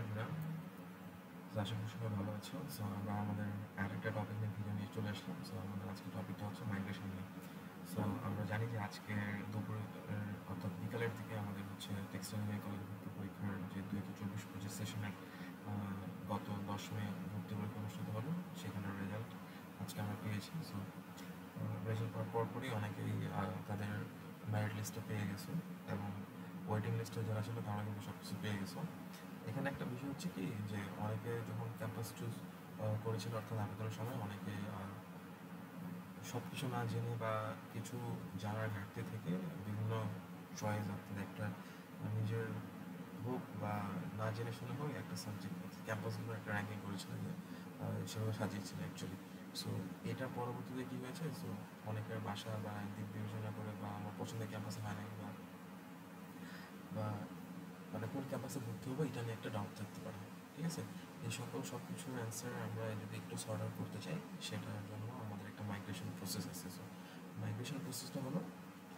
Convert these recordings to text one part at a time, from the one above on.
Everyone, আশা করি সবাই ভালো আছো। সো আমরা আমাদের আরেকটা টপিক নিয়ে ভিডিও নিয়ে চলে আসলাম। সো আমাদের আজকে টপিকটা হচ্ছে মাইগ্রেশন নিয়ে। সো আমরা জানি যে আজকে দুপুরে অর্থাৎ বিকালের দিকে আমাদের হচ্ছে টেক্সটাইল কলেজ ভর্তি পরীক্ষার যে 2024-25 সেশনের গত 10 মে ভর্তি পরীক্ষা অনুষ্ঠিত হলো, সেখানের রেজাল্ট আজকে আমরা পেয়েছি। সো রেজাল্ট পাওয়ার পরপরই অনেকেই তাদের মেরিট লিস্টে পেয়ে গেছে এবং ওয়েটিং লিস্টে যারা ছিল তারা কিন্তু সব কিছু পেয়ে গেছে। এখানে একটা বিষয় হচ্ছে কি, যে অনেকে যখন ক্যাম্পাস চুজ করেছিল অর্থাৎ আবেদনের সময় অনেকে সব কিছু না জেনে বা কিছু জানার ঘাটতি থেকে বিভিন্ন চয়েস অর্থাৎ একটা নিজের হোক বা না জেনে শুনে হোক একটা সাবজেক্ট ক্যাম্পাসগুলো একটা র্যাঙ্কিং করেছিল, যে সেভাবে সাজিয়েছিল অ্যাকচুয়ালি। সো এটার পরবর্তীতে কী হয়েছে, সো অনেকের বাসা বা দিক বিবেচনা করে বা আমার পছন্দের ক্যাম্পাসে হয় না বা বা মানে কোন ক্যাম্পাসে ভর্তি হবো এটা নিয়ে একটা ডাউট থাকতে পারে। ঠিক আছে, এই সকল সব কিছুর অ্যান্সার আমরা যদি একটু সর্ট আউট করতে চাই, সেটার জন্য আমাদের একটা মাইগ্রেশন প্রসেস আছে। সো মাইগ্রেশন প্রসেসটা হলো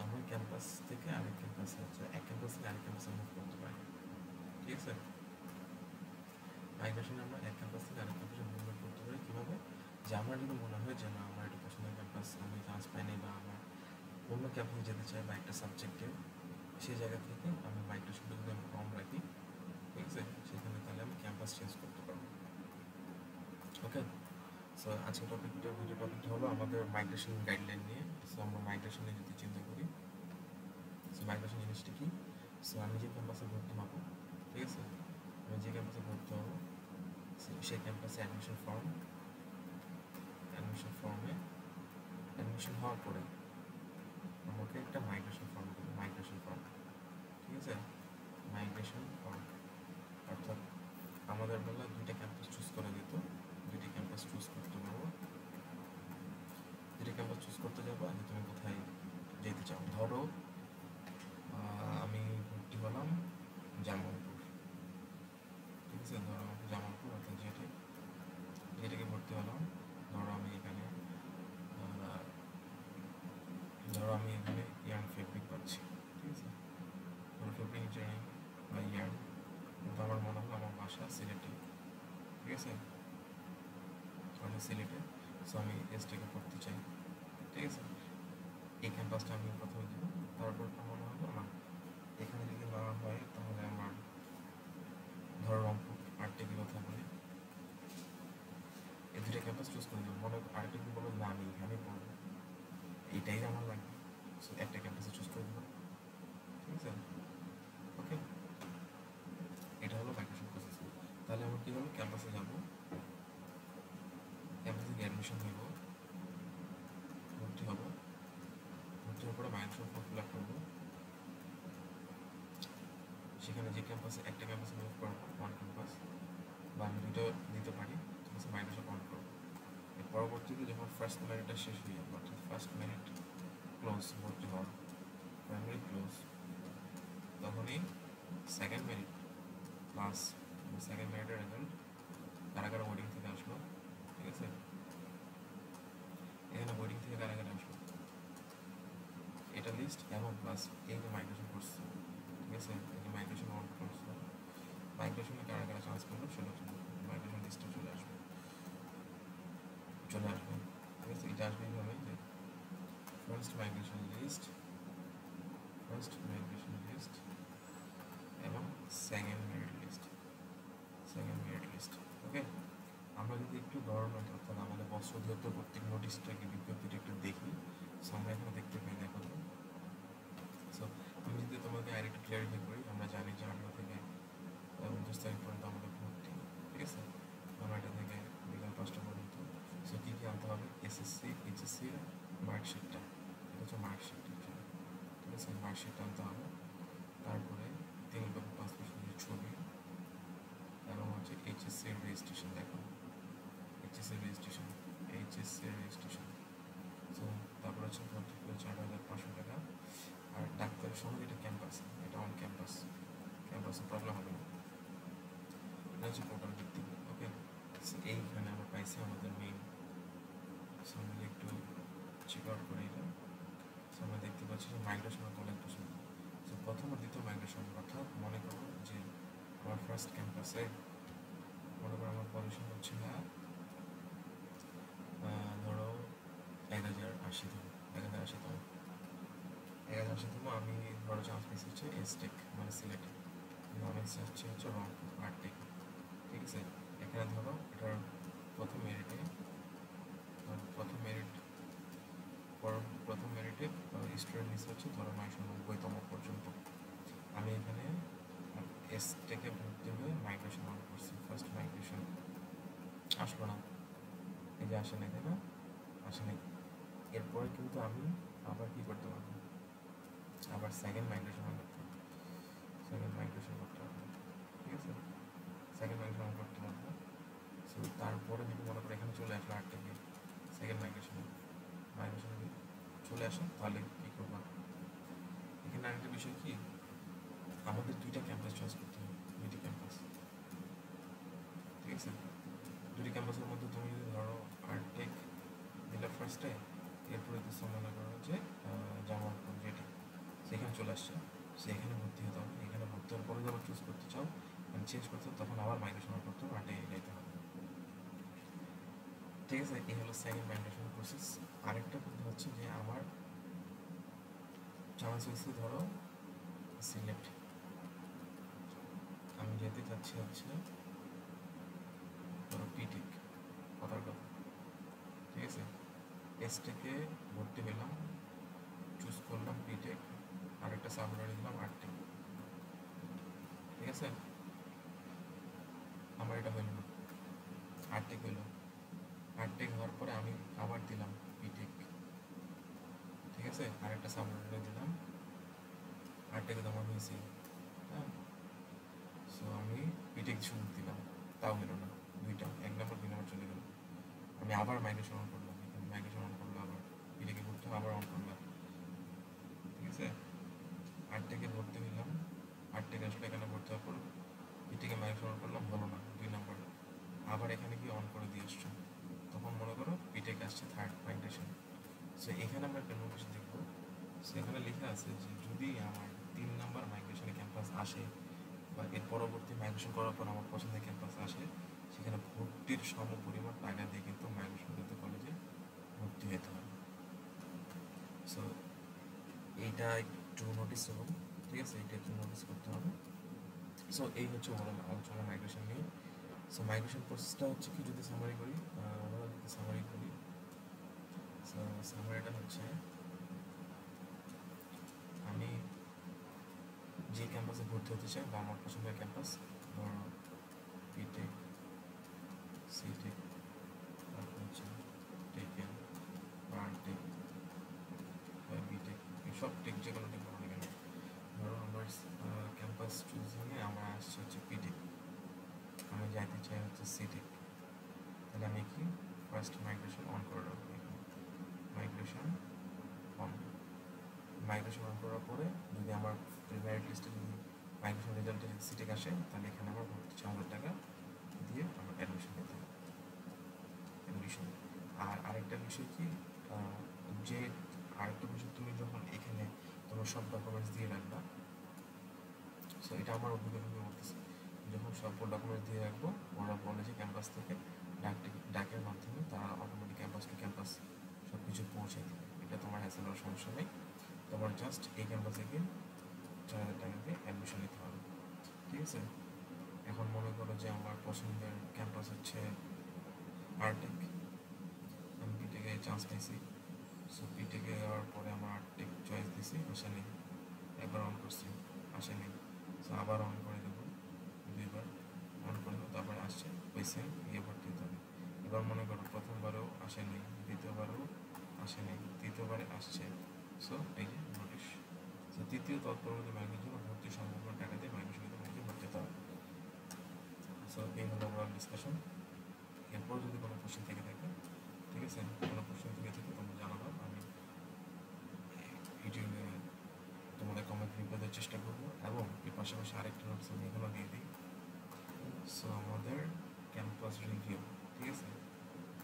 আমরা ক্যাম্পাস থেকে আরেক ক্যাম্পাসে হচ্ছে এক ক্যাম্পাস থেকে আরেক ক্যাম্পাসে মুভ করতে পারি। ঠিক আছে, মাইগ্রেশনে আমরা এক ক্যাম্পাস থেকে আরেক ক্যাম্পাসে মুভ করতে পারি কীভাবে, যে আমার যদি মনে হয় যে না আমার একটা পছন্দের ক্যাম্পাস আমি চান্স পাইনি বা আমার অন্য ক্যাম্পাসে যেতে চাই বা একটা সাবজেক্টে, সেই জায়গা থেকে আমি মাইগ্রেশনটা যদি আমি কম রাখি, ঠিক আছে, সেখানে তাহলে আমি ক্যাম্পাস চেঞ্জ করতে পারবো। ওকে, সো আজকের ভিডিও টপিকটা হলো আমাদের মাইগ্রেশন গাইডলাইন নিয়ে। সো আমরা মাইগ্রেশন নিয়ে যদি চিন্তা করি, সো মাইগ্রেশন জিনিসটা কি, সো আমি যে ক্যাম্পাসে ভর্তি হবো, ঠিক আছে, আমি যে ক্যাম্পাসে ভর্তি হবো সেই ক্যাম্পাসে অ্যাডমিশন ফর্মে অ্যাডমিশন হওয়ার পরে আমাকে একটা মাইগ্রেশন ফর্ম দেবে, ঠিক আছে, মাইগ্রেশন ফর্ম। অর্থাৎ আমাদের বেলা দুইটা ক্যাম্পাস চুজ করে দিত, দুইটা ক্যাম্পাস চুজ করতে পারবো, দুইটা ক্যাম্পাস চুজ করতে যাবো যে তুমি কোথায় যেতে চাও। ধরো আমি ভর্তি হলাম জামালপুর, ঠিক আছে, ধরো আমাকে জামালপুর অর্থাৎ যেটাকে ভর্তি হলাম। ধরো আমি এখানে ইয়ার্ন ফেব্রিক পাচ্ছি, ঠিক আছে, ধরো ফেব্রিক ইঞ্জিনিয়ারিং বা ইয়ার্ন, কিন্তু আমার মনে হলো আমার বাসা সিলেটে, ঠিক আছে, আমি সিলেটে, সো আমি এসটাকে পড়তে চাই, ঠিক আছে, এই ক্যাম্পাসটা আমি প্রথমে দেবো। তারপর আমার মনে হলো না এখানে যদি না হয় তাহলে আমার ধরো রংপুর আর্টেকের কথা বলি, এই দুটো ক্যাম্পাস চুজ করে দেবো। মনে আরেকটা যদি বলো না আমি এখানে পড়বো, এইটাই আমার লাগবে, সো একটা ক্যাম্পাসে চুজ করে দেবো, ঠিক আছে। ওকে, এটা হলো মাইগ্রেশন প্রসেস। তাহলে আমার কী হলো, ক্যাম্পাসে যাবো, ক্যাম্পাসে গিয়ে অ্যাডমিশন নেব, ভর্তি হবো, ভর্তি হওয়ার পরে মাইগ্রেশন ফর্ম ফিল আপ করবো। সেখানে যে ক্যাম্পাসে একটা ক্যাম্পাসে মুভ করবো, ওয়ান ক্যাম্পাস, বা আমি দুটো দিতে পারি, ঠিক আছে, মাইগ্রেশন অন করবো। এর পরবর্তীতে যখন ফার্স্ট মেরিটটা শেষ হয়ে যাবে, অর্থাৎ ফার্স্ট মেরিট ক্লোজ ভর্তি হওয়ার, প্রাইমারি ক্লোজ, তখনই সেকেন্ড মেরিট প্লাস সেকেন্ড মেরিটের রেজাল্ট কারা কারা ওয়েটিং থেকে আসলো, ঠিক আছে, এখানে ওয়েটিং থেকে কারা কারা আসলো এটা লিস্ট, এবং প্লাস এই যে মাইগ্রেশন করছে, ঠিক আছে, এই যে মাইগ্রেশন অন করছে, মাইগ্রেশনে কারা কারা চান্স পেলো সেটা মাইগ্রেশন লিস্টে চলে আসবে, ঠিক আছে। এটা আসবে এইভাবে যে ফার্স্ট মাইগ্রেশন লিস্ট এবং সেকেন্ড মেরিট লিস্ট। ওকে, আমরা যদি একটু গভর্নমেন্ট অর্থাৎ আমাদের বস্ত্র অধিদপ্তর প্রত্যেক নোটিশটাকে বিজ্ঞপ্তিটা একটু দেখি, সো আমরা এখানে দেখতে পাই, দেখো তো। সো আমি যদি তোমাকে আরেকটু ক্লিয়ারিফাই করি, আমরা জানি যে 18 থেকে 29 তারিখ পর্যন্ত আমাদের ভর্তি, ঠিক আছে, 9টা থেকে বিকাল 5টা পর্যন্ত। সো কী কী আনতে হবে, এসএসসি এইচএসসির মার্কশিটটা, এটা হচ্ছে মার্কশিটটা, ঠিক আছে, মার্কশিটটা আনতে হবে। তারপরে 3 কপি পাসপোর্ট সাইজের ছবি এবং হচ্ছে এইচএসসির রেজিস্ট্রেশন, দেখো এইচএসসির রেজিস্ট্রেশন। তো তারপর হচ্ছে ভর্তি করে 4,500 টাকা। আর ডাক্তারের সঙ্গে এটা ক্যাম্পাস, এটা অন ক্যাম্পাসে প্রবলেম হবে না, এটা হচ্ছে টোটাল ভিত্তিক। ওকে, এইখানে আমরা পাইছি আমাদের মেইন। সো আমরা একটু চেক আউট করি এটা। সো আমরা দেখতে পাচ্ছি যে মাইগ্রেশন আর কালেক্টেশন। সো প্রথম আর দ্বিতীয় মাইগ্রেশন, অর্থাৎ মনে করো যে আমার ফার্স্ট ক্যাম্পাসে পজিশন হচ্ছে না ধরো 1080 1080তম 1080তম আমি ধরো চান্স পেয়েছি হচ্ছে এসটেক মানে সিলেটে, আমি চাচ্ছি হচ্ছে রংপুর আর্টেক। ঠিক আছে, এখানে ধরো এটার প্রথম মেরিটে প্রথম মেরিট প্রথম মেরিটে স্টুডেন্ট নিচে হচ্ছে ধরো 990তম পর্যন্ত। আমি এখানে এসটেকে ভর্তি হয়ে মাইগ্রেশন অন করছি, ফার্স্ট মাইগ্রেশন আসলো না, এই যে আসে না, তাই না, আসে নাই। এরপরে কিন্তু আমি আবার কি করতে পারবো, আবার সেকেন্ড মাইগ্রেশন অন করতে পারবো, সেকেন্ড মাইগ্রেশন করতে পারবো। ঠিক আছে, সেকেন্ড মাইগ্রেশন অন করতে পারবো। সো তারপরে যদি মনে করো এখানে চলে আসলো 8 থেকে সেকেন্ড মাইগ্রেশন চলে আসে, তাহলে কী করবো? এখানে আরেকটা বিষয় কি, আমাদের দুইটা ক্যাম্পাস চয়েস করতে হবে, দুইটি ক্যাম্পাস। ঠিক আছে, দুটি ক্যাম্পাসের মধ্যে তুমি যদি ধরো আর্টেক দিলে ফার্স্টে, এরপরে তো মনে করো যে জামালপুর যেটি সেখানে চলে আসছে, সেখানে ভর্তি হতে হবে। এখানে ভর্তি হওয়ার পরে যখন চুজ করতে চাও মানে চেঞ্জ করতে হবে, তখন আবার মাইগ্রেশন করতে হবে, আর্টে যেতে হবে। ঠিক আছে, এই হলো সেকেন্ড মাইগ্রেশন প্রসেস। আরেকটা কথা হচ্ছে যে আমার চান্স হয়েছে ধরো সিলেক্ট, আমি যেতে চাচ্ছি হচ্ছে ধরো পিটেক, কথার কথা। ঠিক আছে, এসটেকে ভর্তি পেলাম, চুজ করলাম পিটেক, আরেকটা সাবলারে দিলাম আর্টেক। ঠিক আছে, আমার এটা হইল না, আর্টেক হইল। আর্টেক হওয়ার পরে আমি আবার দিলাম পিটেক। ঠিক আছে, আরেকটা সাবলারে দিলাম, আর্টেকে তোমার হয়েছে। হ্যাঁ, সো আমি পিটেক শুরু দিলাম, তাও হলো না, দুইটা, 1 নম্বর 2 নম্বর চলে গেল। আমি আবার মাইগ্রেশন অন করলাম, এখানে মাইগ্রেশন অন করলো, আবার পিটেকে ভর্তি আবার অন করলাম। ঠিক আছে, আর্টেকে ভর্তি হইলাম, আর্টেকে আসলে এখানে ভর্তি হওয়ার পর পিটেকে মাইগ্রেশন অন করলাম, হলো না, 2 নম্বর। আবার এখানে গিয়ে অন করে দিয়ে আসছো, তখন মনে করো পিটেকে আসছে থার্ড মাইগ্রেশন। সো এখানে আমরা একটা নোটিশ দেখবো, সেখানে লেখা আছে যে যদি আমার 3 নম্বর মাইগ্রেশনে ক্যাম্পাস আসে বা এর পরবর্তী মাইগ্রেশন করার পর আমার পছন্দের ক্যাম্পাস আসে, সেখানে ভর্তির সম পরিমাণ টাকা দিয়ে কিন্তু মাইগ্রেশন করতে কলেজে ভর্তি হতে হবে। সো এইটা একটু নোটিস হবে। ঠিক আছে, এটা একটু নোটিস করতে হবে। সো এই হচ্ছে ওভারঅল আলোচনা মাইগ্রেশন নিয়ে। সো মাইগ্রেশন প্রসেসটা হচ্ছে কি, যদি সামারি করি, ওভারঅল যদি সামারি করি, সো সামারিটা হচ্ছে আমি যে ক্যাম্পাসে ভর্তি হতে চাই বা আমার পছন্দের ক্যাম্পাস, ধরো বিটেক, সিটেক, তারপর হচ্ছে টেকে বা আরটেক বা বিটেক, সব টেক যে কোনো টেক বলা কেন, ধরো আমার ক্যাম্পাস চুজিংয়ে আমার আসছে হচ্ছে পিটেক, আমি যাইতে চাই হচ্ছে সিটেক, তাহলে আমি কি ফার্স্ট মাইগ্রেশন অন করে রাখবো, মাইগ্রেশন অন। মাইগ্রেশন অন করার পরে যদি আমার মেরিট লিস্টে যদি মাইগ্রেশন রেজাল্টে যদি সিটেক আসে, তাহলে এখানে আমার ভর্তি 6,000 টাকা দিয়ে আমার অ্যাডমিশন নিতে হবে, অ্যাডমিশন। আর আরেকটা বিষয় কি, যে আরেকটা বিষয়, তুমি যখন এখানে তোমার সব ডকুমেন্টস দিয়ে রাখবা, সো এটা আমার অভিজ্ঞতা থেকে বলতেছি, যখন সব ডকুমেন্টস দিয়ে রাখবো, ওরা বলে যে ক্যাম্পাস থেকে ডাকের মাধ্যমে তারা অটোমেটিক ক্যাম্পাস টু ক্যাম্পাস সব কিছু পৌঁছে দেবে, এটা তোমার হ্যাসেল হওয়ার সমস্যা নেই। তোমার জাস্ট এই ক্যাম্পাসে গিয়ে 4,000 টাকা দিয়ে অ্যাডমিশন নিতে হবে। ঠিক আছে, এখন মনে করো যে আমার পছন্দের ক্যাম্পাস হচ্ছে আরটেক, আমি বিটেকে চান্স পাইছি, সো বিটেকে যাওয়ার পরে আমার আরটেক চয়েস দিছি, আসেনি, একবার অন করছি, আসেনি, সো আবার অন করে দেবো, 2বার অন করে দেবো, তারপরে আসছে, ওই সেম গিয়ে ভর্তি হতে হবে। এবার মনে করো প্রথমবারেও আসেনি, দ্বিতীয়বারেও আসেনি, তৃতীয়বারে আসছে, সো এই যে নোটিশ। সো তৃতীয় তৎপরবর্তী মাইগ্রেশনের জন্য ভর্তি সম্পূর্ণ টাকা দিয়ে মাইগ্রেশন ভর্তি হতে হবে। সো এই হলো ওভারঅল ডিসকাশন। এরপর যদি কোনো কোশ্চেন থেকে থাকে, ঠিক আছে, কোনো কোশ্চেন থেকে থাকে তোমরা জানাবো, আমি ইউটিউবে তোমাদের কমেন্ট রিপ্লাই দেওয়ার চেষ্টা করবো, এবং এর পাশাপাশি আরেকটা নোটস আমি এখানেও দিয়ে দিই। সো আমাদের ক্যাম্পাস রিভিউ, ঠিক আছে,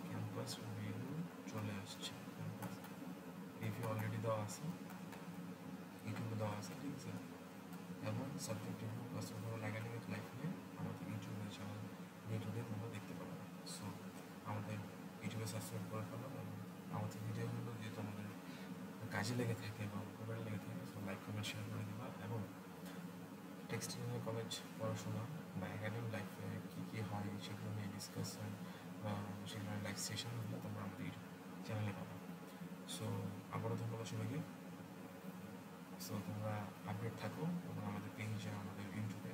ক্যাম্পাস রিভিউ চলে আসছে, ক্যাম্পাস রিভিউ অলরেডি দেওয়া আছে, ইউটিউবে দেওয়া আছে, ঠিক আছে, এবং subject review class academic life নিয়ে আমাদের ইউটিউবের চ্যানেল ইউটিউবে তোমরা দেখতে পাবে। কাজে লেগে থাকে বা উপকারে লেগে থাকে, সো লাইক কমেন্ট শেয়ার করে দেবা। এবং টেক্সটাইল কলেজ পড়াশোনা বা একাডেমিক লাইফে কী কী হয় সেগুলো নিয়ে ডিসকাশন বা সেগুলো লাইভ সেশনগুলো তোমরা আমাদের চ্যানেলে পাবে। সো আবারও ধন্যবাদ সবাইকে। সো তোমরা আপডেট থাকো এবং আমাদের পেজে, আমাদের ইউটিউবে,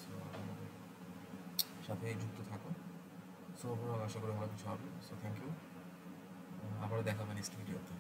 সো আমাদের সাথে যুক্ত থাকো। সো ওভারঅল আশা করি ভালো কিছু হবে। সো থ্যাংক ইউ, আবারও দেখা হবে নেক্সট ভিডিওতে।